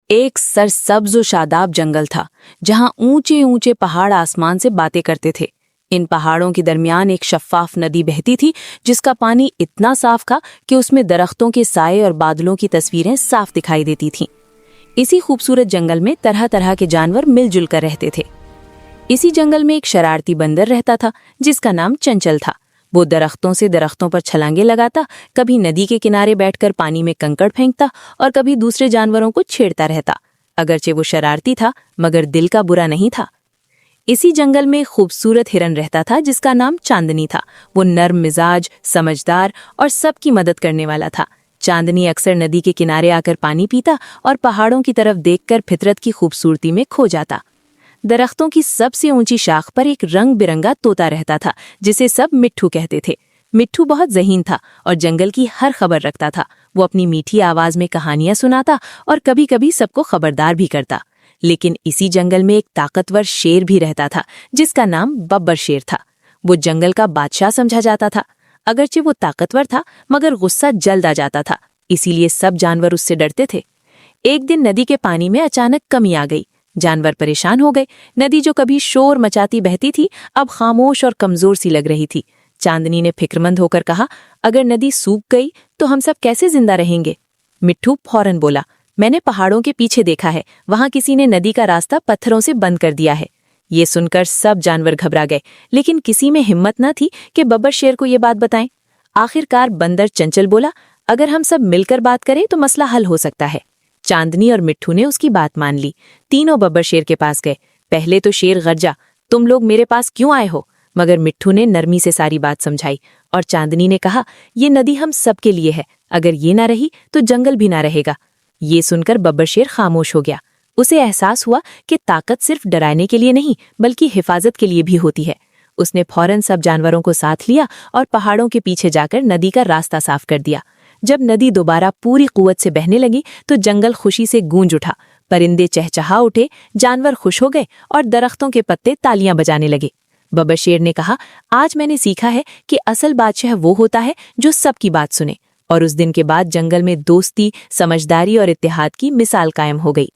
एक सरसब्ज और शादाब जंगल था जहां ऊंचे ऊंचे पहाड़ आसमान से बातें करते थे। इन पहाड़ों के दरमियान एक शफ्फाफ नदी बहती थी जिसका पानी इतना साफ था कि उसमें दरख्तों के साए और बादलों की तस्वीरें साफ दिखाई देती थीं। इसी खूबसूरत जंगल में तरह तरह के जानवर मिलजुल कर रहते थे। इसी जंगल में एक शरारती बंदर रहता था जिसका नाम चंचल था। वो दरख्तों से दरख्तों पर छलांगे लगाता, कभी नदी के किनारे बैठकर पानी में कंकड़ फेंकता और कभी दूसरे जानवरों को छेड़ता रहता। अगरचे वो शरारती था मगर दिल का बुरा नहीं था। इसी जंगल में खूबसूरत हिरन रहता था जिसका नाम चांदनी था। वो नर्म मिजाज, समझदार और सबकी मदद करने वाला था। चांदनी अक्सर नदी के किनारे आकर पानी पीता और पहाड़ों की तरफ देखकर फितरत की खूबसूरती में खो जाता। दरख्तों की सबसे ऊंची शाख पर एक रंग बिरंगा तोता रहता था जिसे सब मिट्ठू कहते थे। मिट्ठू बहुत ज़हीन था और जंगल की हर खबर रखता था। वो अपनी मीठी आवाज में कहानियां सुनाता और कभी कभी सबको खबरदार भी करता। लेकिन इसी जंगल में एक ताकतवर शेर भी रहता था जिसका नाम बब्बर शेर था। वो जंगल का बादशाह समझा जाता था। अगरचे वो ताकतवर था मगर गुस्सा जल्द आ जाता था, इसीलिए सब जानवर उससे डरते थे। एक दिन नदी के पानी में अचानक कमी आ गई। जानवर परेशान हो गए। नदी जो कभी शोर मचाती बहती थी अब खामोश और कमजोर सी लग रही थी। चांदनी ने फिक्रमंद होकर कहा, अगर नदी सूख गई तो हम सब कैसे जिंदा रहेंगे? मिट्ठू फौरन बोला, मैंने पहाड़ों के पीछे देखा है, वहां किसी ने नदी का रास्ता पत्थरों से बंद कर दिया है। ये सुनकर सब जानवर घबरा गए, लेकिन किसी में हिम्मत न थी कि बब्बर शेर को ये बात बताएं। आखिरकार बंदर चंचल बोला, अगर हम सब मिलकर बात करें तो मसला हल हो सकता है। चांदनी और मिट्ठू ने उसकी बात मान ली। तीनों बब्बर शेर के पास गए। पहले तो शेर गरजा, तुम लोग मेरे पास क्यों आए हो? मगर मिट्ठू ने नरमी से सारी बात समझाई और चांदनी ने कहा, ये नदी हम सबके लिए है, अगर ये ना रही तो जंगल भी ना रहेगा। ये सुनकर बब्बर शेर खामोश हो गया। उसे एहसास हुआ कि ताकत सिर्फ डराने के लिए नहीं बल्कि हिफाजत के लिए भी होती है। उसने फौरन सब जानवरों को साथ लिया और पहाड़ों के पीछे जाकर नदी का रास्ता साफ कर दिया। जब नदी दोबारा पूरी कुव्वत से बहने लगी तो जंगल खुशी से गूंज उठा। परिंदे चहचहा उठे, जानवर खुश हो गए और दरख्तों के पत्ते तालियां बजाने लगे। बब्बर शेर ने कहा, आज मैंने सीखा है कि असल बादशाह वो होता है जो सबकी बात सुने। और उस दिन के बाद जंगल में दोस्ती, समझदारी और इत्तेहाद की मिसाल कायम हो गई।